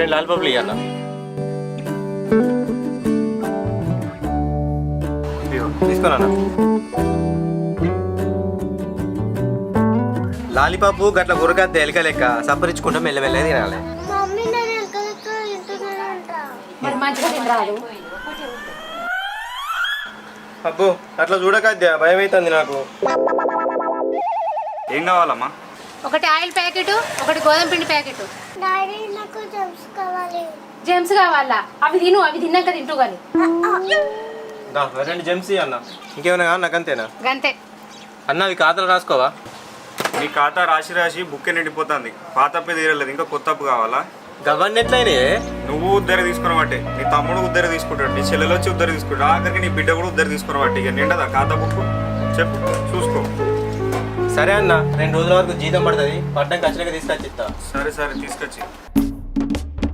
రెండు లాలిపాపులు ఇవ్వన్న. తీసుకోనా? లాలిపాపు గట్ల గురకద్ద ఎలక లెక్క సప్పరించుకుంటా మెల్లమెల్లగా తినాలి. అబ్బో అట్లా చూడకద్దా, భయం అవుతుంది నాకు. ఏం కావాలమ్మా? ఒకటి ఆయిల్ ప్యాకెట్, ఒకటి గోధుమ పిండి ప్యాకెట్. జెమ్స్ కావాలా? అవి తిను, అవి తిన్నాక తింటూ కానీ. రెండు జెమ్స్ అన్న. ఇంకేమైనా నాకు అంతేనా? గంతే అన్న. అవి ఖాతాలు రాసుకోవా? నీ ఖాతా రాసి రాసి బుక్ నిండిపోతుంది. పాత అప్పే తీరలేదు, ఇంకా కొత్త అప్పు కావాలా? గవర్నమెంట్ ఎట్లయినా నువ్వు ఉద్దరి తీసుకున్నవాటే, నీ తమ్ముడు ఉద్దరి తీసుకుంటాడు, నీ చెల్లెలు వచ్చి ఉద్దరి తీసుకుంటాడు, ఆఖరికి నీ బిడ్డ కూడా ఉద్దరి తీసుకున్నవాటే. ఇక నిండదా ఖాతా బుక్? చెప్పు, చూసుకో. సరే అన్న, 2 రోజుల వరకు జీతం పడుతుంది, పడ్డం ఖచ్చితంగా తీసుకొచ్చి ఇస్తా. సరే సరే తీసుకొచ్చి